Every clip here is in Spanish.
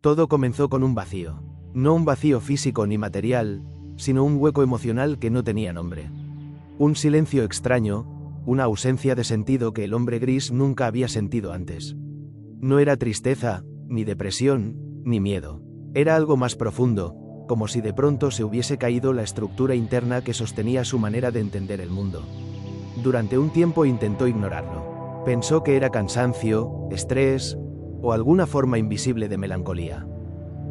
Todo comenzó con un vacío. No un vacío físico ni material, sino un hueco emocional que no tenía nombre. Un silencio extraño, una ausencia de sentido que el hombre gris nunca había sentido antes. No era tristeza, ni depresión, ni miedo. Era algo más profundo, como si de pronto se hubiese caído la estructura interna que sostenía su manera de entender el mundo. Durante un tiempo intentó ignorarlo. Pensó que era cansancio, estrés, o alguna forma invisible de melancolía.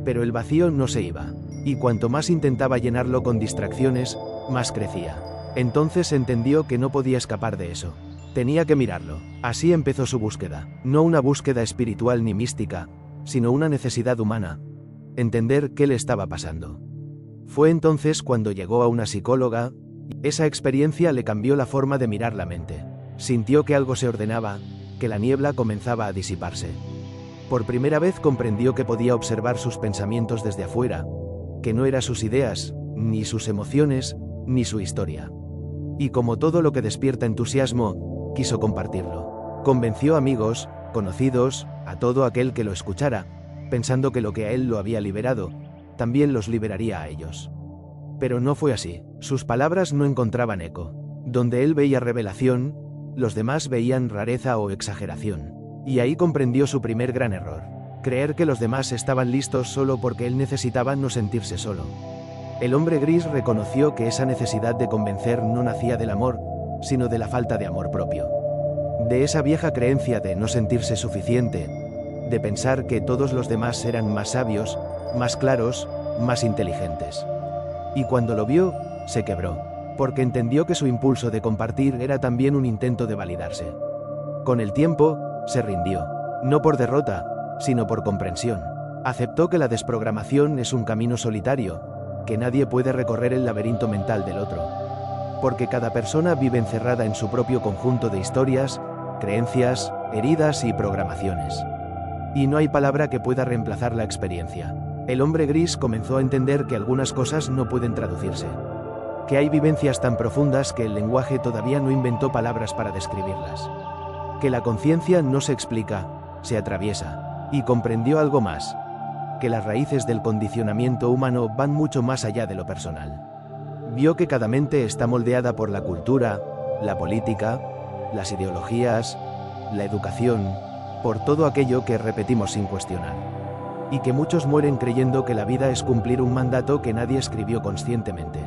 Pero el vacío no se iba, y cuanto más intentaba llenarlo con distracciones, más crecía. Entonces entendió que no podía escapar de eso. Tenía que mirarlo. Así empezó su búsqueda. No una búsqueda espiritual ni mística, sino una necesidad humana. Entender qué le estaba pasando. Fue entonces cuando llegó a una psicóloga. Esa experiencia le cambió la forma de mirar la mente. Sintió que algo se ordenaba, que la niebla comenzaba a disiparse. Por primera vez comprendió que podía observar sus pensamientos desde afuera, que no eran sus ideas, ni sus emociones, ni su historia. Y como todo lo que despierta entusiasmo, quiso compartirlo. Convenció a amigos, conocidos, a todo aquel que lo escuchara, pensando que lo que a él lo había liberado, también los liberaría a ellos. Pero no fue así. Sus palabras no encontraban eco. Donde él veía revelación, los demás veían rareza o exageración. Y ahí comprendió su primer gran error. Creer que los demás estaban listos solo porque él necesitaba no sentirse solo. El hombre gris reconoció que esa necesidad de convencer no nacía del amor, sino de la falta de amor propio. De esa vieja creencia de no sentirse suficiente, de pensar que todos los demás eran más sabios, más claros, más inteligentes. Y cuando lo vio, se quebró, porque entendió que su impulso de compartir era también un intento de validarse. Con el tiempo, se rindió, no por derrota, sino por comprensión. Aceptó que la desprogramación es un camino solitario, que nadie puede recorrer el laberinto mental del otro. Porque cada persona vive encerrada en su propio conjunto de historias, creencias, heridas y programaciones. Y no hay palabra que pueda reemplazar la experiencia. El hombre gris comenzó a entender que algunas cosas no pueden traducirse. Que hay vivencias tan profundas que el lenguaje todavía no inventó palabras para describirlas. Que la conciencia no se explica, se atraviesa. Y comprendió algo más. Que las raíces del condicionamiento humano van mucho más allá de lo personal. Vio que cada mente está moldeada por la cultura, la política, las ideologías, la educación, por todo aquello que repetimos sin cuestionar. Y que muchos mueren creyendo que la vida es cumplir un mandato que nadie escribió conscientemente.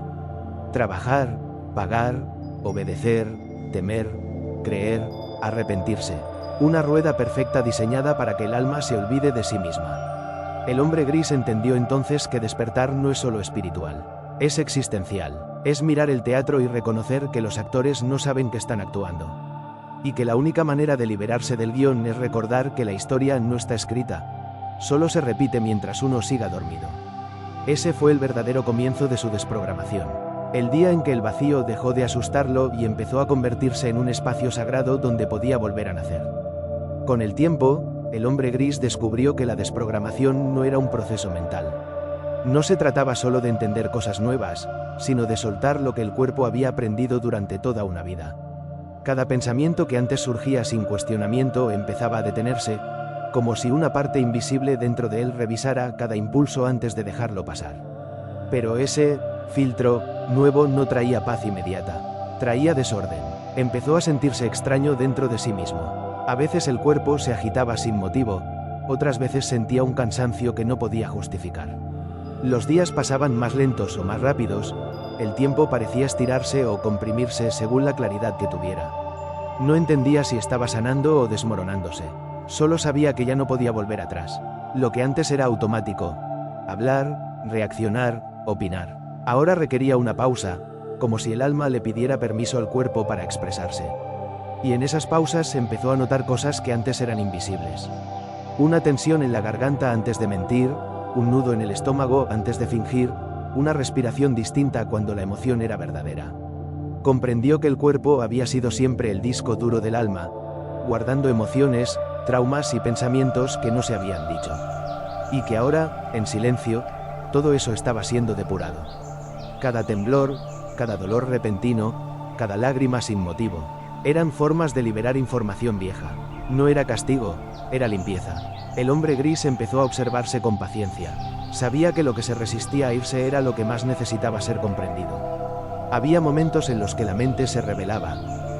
Trabajar, pagar, obedecer, temer, creer, arrepentirse. Una rueda perfecta diseñada para que el alma se olvide de sí misma. El hombre gris entendió entonces que despertar no es solo espiritual, es existencial. Es mirar el teatro y reconocer que los actores no saben que están actuando. Y que la única manera de liberarse del guión es recordar que la historia no está escrita, solo se repite mientras uno siga dormido. Ese fue el verdadero comienzo de su desprogramación. El día en que el vacío dejó de asustarlo y empezó a convertirse en un espacio sagrado donde podía volver a nacer. Con el tiempo, el hombre gris descubrió que la desprogramación no era un proceso mental. No se trataba solo de entender cosas nuevas, sino de soltar lo que el cuerpo había aprendido durante toda una vida. Cada pensamiento que antes surgía sin cuestionamiento empezaba a detenerse, como si una parte invisible dentro de él revisara cada impulso antes de dejarlo pasar. Pero ese filtro nuevo no traía paz inmediata, traía desorden. Empezó a sentirse extraño dentro de sí mismo. A veces el cuerpo se agitaba sin motivo, otras veces sentía un cansancio que no podía justificar. Los días pasaban más lentos o más rápidos, el tiempo parecía estirarse o comprimirse según la claridad que tuviera. No entendía si estaba sanando o desmoronándose. Solo sabía que ya no podía volver atrás. Lo que antes era automático, hablar, reaccionar, opinar, ahora requería una pausa, como si el alma le pidiera permiso al cuerpo para expresarse. Y en esas pausas empezó a notar cosas que antes eran invisibles. Una tensión en la garganta antes de mentir, un nudo en el estómago antes de fingir, una respiración distinta cuando la emoción era verdadera. Comprendió que el cuerpo había sido siempre el disco duro del alma, guardando emociones, traumas y pensamientos que no se habían dicho. Y que ahora, en silencio, todo eso estaba siendo depurado. Cada temblor, cada dolor repentino, cada lágrima sin motivo, Eran formas de liberar información vieja. No era castigo, era limpieza. El hombre gris empezó a observarse con paciencia. Sabía que lo que se resistía a irse era lo que más necesitaba ser comprendido. Había momentos en los que la mente se rebelaba,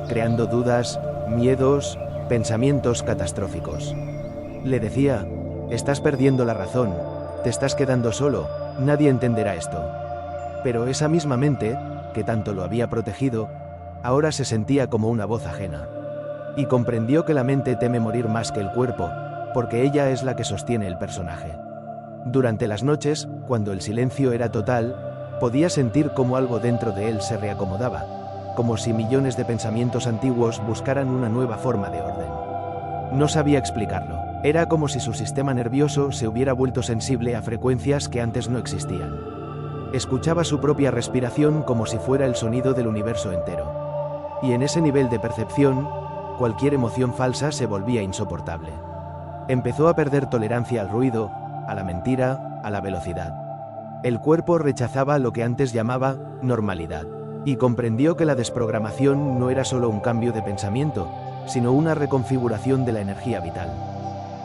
creando dudas, miedos, pensamientos catastróficos. Le decía: estás perdiendo la razón, te estás quedando solo, nadie entenderá esto. Pero esa misma mente, que tanto lo había protegido, ahora se sentía como una voz ajena. Y comprendió que la mente teme morir más que el cuerpo, porque ella es la que sostiene el personaje. Durante las noches, cuando el silencio era total, podía sentir cómo algo dentro de él se reacomodaba, como si millones de pensamientos antiguos buscaran una nueva forma de orden. No sabía explicarlo. Era como si su sistema nervioso se hubiera vuelto sensible a frecuencias que antes no existían. Escuchaba su propia respiración como si fuera el sonido del universo entero. Y en ese nivel de percepción, cualquier emoción falsa se volvía insoportable. Empezó a perder tolerancia al ruido, a la mentira, a la velocidad. El cuerpo rechazaba lo que antes llamaba normalidad, y comprendió que la desprogramación no era solo un cambio de pensamiento, sino una reconfiguración de la energía vital.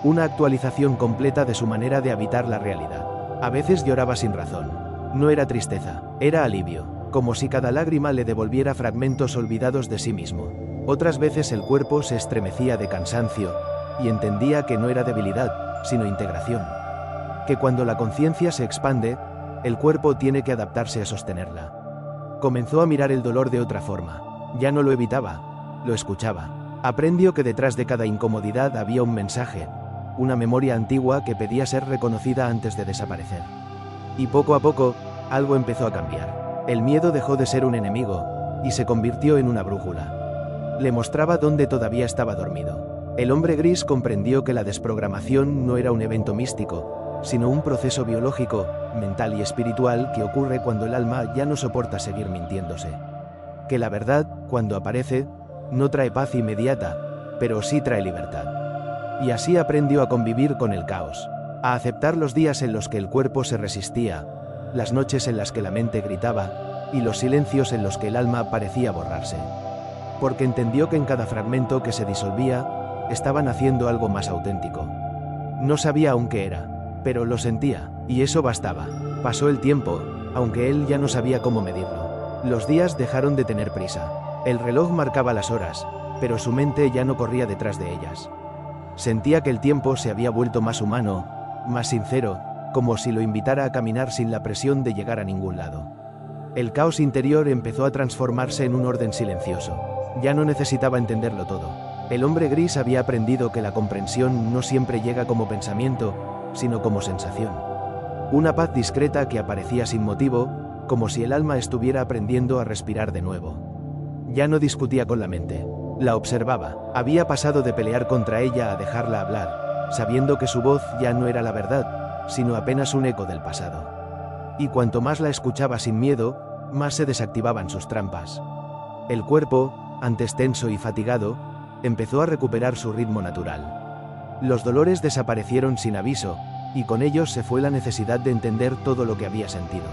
Una actualización completa de su manera de habitar la realidad. A veces lloraba sin razón. No era tristeza, era alivio, como si cada lágrima le devolviera fragmentos olvidados de sí mismo. Otras veces el cuerpo se estremecía de cansancio, y entendía que no era debilidad, sino integración. Que cuando la conciencia se expande, el cuerpo tiene que adaptarse a sostenerla. Comenzó a mirar el dolor de otra forma. Ya no lo evitaba, lo escuchaba. Aprendió que detrás de cada incomodidad había un mensaje, una memoria antigua que pedía ser reconocida antes de desaparecer. Y poco a poco, algo empezó a cambiar. El miedo dejó de ser un enemigo, y se convirtió en una brújula. Le mostraba dónde todavía estaba dormido. El hombre gris comprendió que la desprogramación no era un evento místico, sino un proceso biológico, mental y espiritual que ocurre cuando el alma ya no soporta seguir mintiéndose. Que la verdad, cuando aparece, no trae paz inmediata, pero sí trae libertad. Y así aprendió a convivir con el caos, a aceptar los días en los que el cuerpo se resistía, las noches en las que la mente gritaba, y los silencios en los que el alma parecía borrarse. Porque entendió que en cada fragmento que se disolvía, estaba naciendo algo más auténtico. No sabía aún qué era, pero lo sentía, y eso bastaba. Pasó el tiempo, aunque él ya no sabía cómo medirlo. Los días dejaron de tener prisa. El reloj marcaba las horas, pero su mente ya no corría detrás de ellas. Sentía que el tiempo se había vuelto más humano, más sincero, como si lo invitara a caminar sin la presión de llegar a ningún lado. El caos interior empezó a transformarse en un orden silencioso. Ya no necesitaba entenderlo todo. El hombre gris había aprendido que la comprensión no siempre llega como pensamiento, sino como sensación. Una paz discreta que aparecía sin motivo, como si el alma estuviera aprendiendo a respirar de nuevo. Ya no discutía con la mente. La observaba. Había pasado de pelear contra ella a dejarla hablar, sabiendo que su voz ya no era la verdad, sino apenas un eco del pasado. Y cuanto más la escuchaba sin miedo, más se desactivaban sus trampas. El cuerpo, antes tenso y fatigado, empezó a recuperar su ritmo natural. Los dolores desaparecieron sin aviso, y con ellos se fue la necesidad de entender todo lo que había sentido.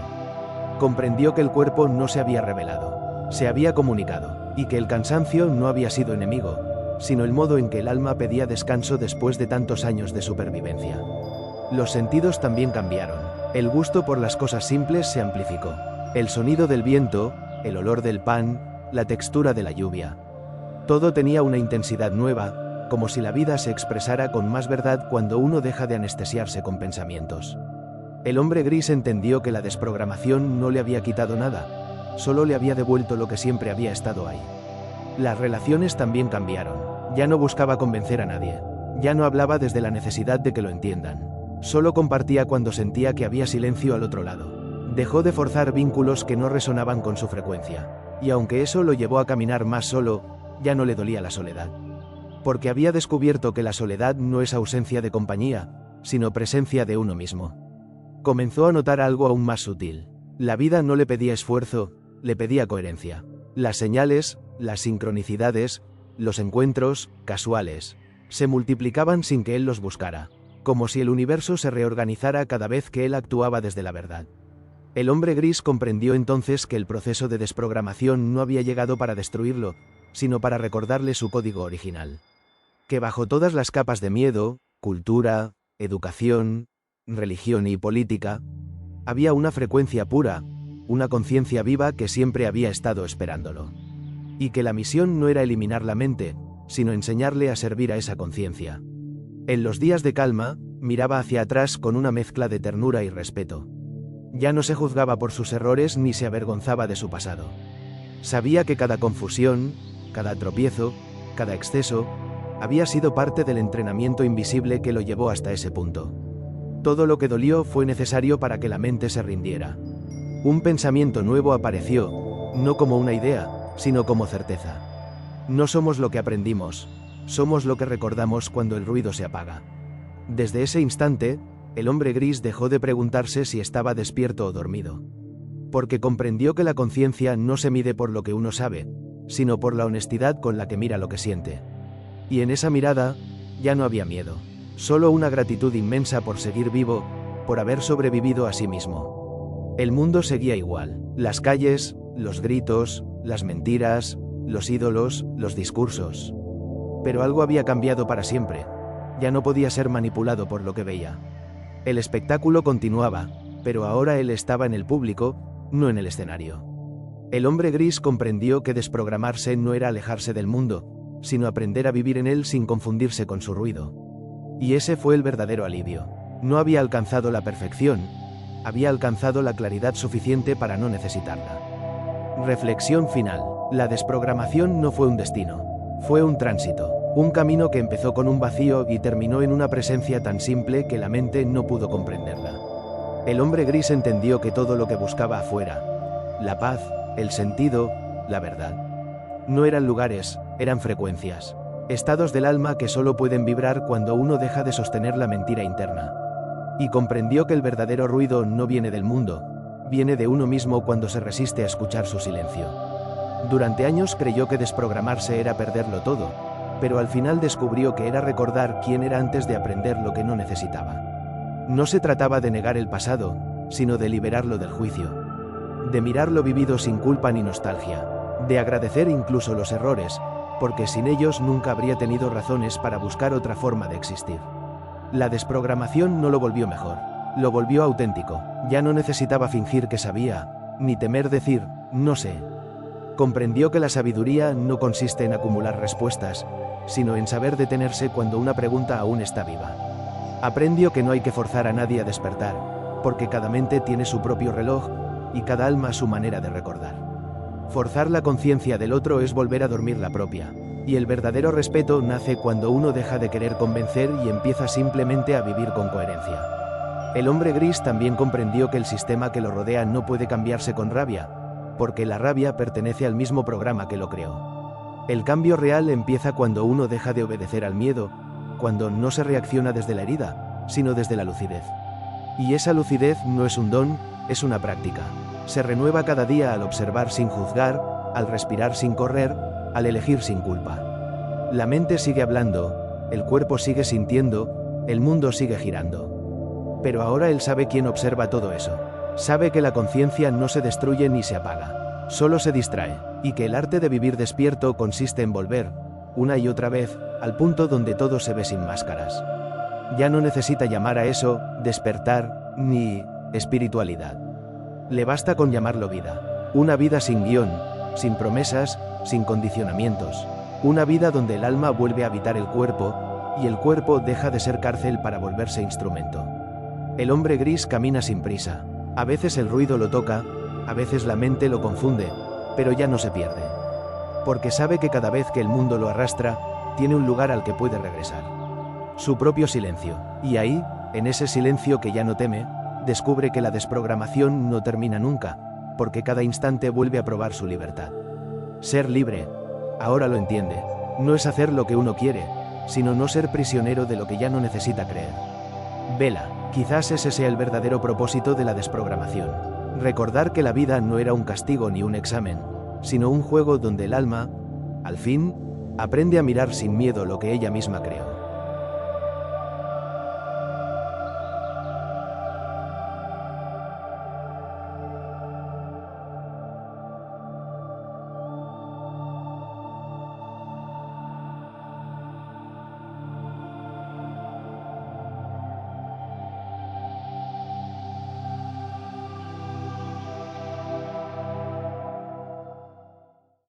Comprendió que el cuerpo no se había rebelado, se había comunicado, y que el cansancio no había sido enemigo, sino el modo en que el alma pedía descanso después de tantos años de supervivencia. Los sentidos también cambiaron. El gusto por las cosas simples se amplificó. El sonido del viento, el olor del pan, la textura de la lluvia. Todo tenía una intensidad nueva, como si la vida se expresara con más verdad cuando uno deja de anestesiarse con pensamientos. El hombre gris entendió que la desprogramación no le había quitado nada, solo le había devuelto lo que siempre había estado ahí. Las relaciones también cambiaron. Ya no buscaba convencer a nadie. Ya no hablaba desde la necesidad de que lo entiendan. Solo compartía cuando sentía que había silencio al otro lado. Dejó de forzar vínculos que no resonaban con su frecuencia. Y aunque eso lo llevó a caminar más solo, ya no le dolía la soledad. Porque había descubierto que la soledad no es ausencia de compañía, sino presencia de uno mismo. Comenzó a notar algo aún más sutil. La vida no le pedía esfuerzo, le pedía coherencia. Las señales, las sincronicidades, los encuentros, casuales, se multiplicaban sin que él los buscara, como si el universo se reorganizara cada vez que él actuaba desde la verdad. El hombre gris comprendió entonces que el proceso de desprogramación no había llegado para destruirlo, sino para recordarle su código original. Que bajo todas las capas de miedo, cultura, educación, religión y política, había una frecuencia pura, una conciencia viva que siempre había estado esperándolo. Y que la misión no era eliminar la mente, sino enseñarle a servir a esa conciencia. En los días de calma, miraba hacia atrás con una mezcla de ternura y respeto. Ya no se juzgaba por sus errores ni se avergonzaba de su pasado. Sabía que cada confusión, cada tropiezo, cada exceso, había sido parte del entrenamiento invisible que lo llevó hasta ese punto. Todo lo que dolió fue necesario para que la mente se rindiera. Un pensamiento nuevo apareció, no como una idea, sino como certeza. No somos lo que aprendimos, somos lo que recordamos cuando el ruido se apaga. Desde ese instante, el hombre gris dejó de preguntarse si estaba despierto o dormido. Porque comprendió que la conciencia no se mide por lo que uno sabe, sino por la honestidad con la que mira lo que siente. Y en esa mirada, ya no había miedo, solo una gratitud inmensa por seguir vivo, por haber sobrevivido a sí mismo. El mundo seguía igual, las calles, los gritos, las mentiras, los ídolos, los discursos. Pero algo había cambiado para siempre, ya no podía ser manipulado por lo que veía. El espectáculo continuaba, pero ahora él estaba en el público, no en el escenario. El hombre gris comprendió que desprogramarse no era alejarse del mundo, sino aprender a vivir en él sin confundirse con su ruido. Y ese fue el verdadero alivio. No había alcanzado la perfección, había alcanzado la claridad suficiente para no necesitarla. Reflexión final. La desprogramación no fue un destino, fue un tránsito, un camino que empezó con un vacío y terminó en una presencia tan simple que la mente no pudo comprenderla. El hombre gris entendió que todo lo que buscaba afuera, la paz, el sentido, la verdad, no eran lugares, eran frecuencias, estados del alma que solo pueden vibrar cuando uno deja de sostener la mentira interna. Y comprendió que el verdadero ruido no viene del mundo, viene de uno mismo cuando se resiste a escuchar su silencio. Durante años creyó que desprogramarse era perderlo todo, pero al final descubrió que era recordar quién era antes de aprender lo que no necesitaba. No se trataba de negar el pasado, sino de liberarlo del juicio, de mirar lo vivido sin culpa ni nostalgia, de agradecer incluso los errores, porque sin ellos nunca habría tenido razones para buscar otra forma de existir. La desprogramación no lo volvió mejor, lo volvió auténtico, ya no necesitaba fingir que sabía, ni temer decir, no sé. Comprendió que la sabiduría no consiste en acumular respuestas, sino en saber detenerse cuando una pregunta aún está viva. Aprendió que no hay que forzar a nadie a despertar, porque cada mente tiene su propio reloj, y cada alma su manera de recordar. Forzar la conciencia del otro es volver a dormir la propia, y el verdadero respeto nace cuando uno deja de querer convencer y empieza simplemente a vivir con coherencia. El hombre gris también comprendió que el sistema que lo rodea no puede cambiarse con rabia, porque la rabia pertenece al mismo programa que lo creó. El cambio real empieza cuando uno deja de obedecer al miedo, cuando no se reacciona desde la herida, sino desde la lucidez. Y esa lucidez no es un don, es una práctica. Se renueva cada día al observar sin juzgar, al respirar sin correr, al elegir sin culpa. La mente sigue hablando, el cuerpo sigue sintiendo, el mundo sigue girando. Pero ahora él sabe quién observa todo eso. Sabe que la conciencia no se destruye ni se apaga, solo se distrae, y que el arte de vivir despierto consiste en volver, una y otra vez, al punto donde todo se ve sin máscaras. Ya no necesita llamar a eso despertar, ni espiritualidad. Le basta con llamarlo vida. Una vida sin guión, sin promesas, sin condicionamientos. Una vida donde el alma vuelve a habitar el cuerpo, y el cuerpo deja de ser cárcel para volverse instrumento. El hombre gris camina sin prisa. A veces el ruido lo toca, a veces la mente lo confunde, pero ya no se pierde. Porque sabe que cada vez que el mundo lo arrastra, tiene un lugar al que puede regresar. Su propio silencio. Y ahí, en ese silencio que ya no teme, descubre que la desprogramación no termina nunca, porque cada instante vuelve a probar su libertad. Ser libre, ahora lo entiende, no es hacer lo que uno quiere, sino no ser prisionero de lo que ya no necesita creer. Vela, quizás ese sea el verdadero propósito de la desprogramación. Recordar que la vida no era un castigo ni un examen, sino un juego donde el alma, al fin, aprende a mirar sin miedo lo que ella misma creó.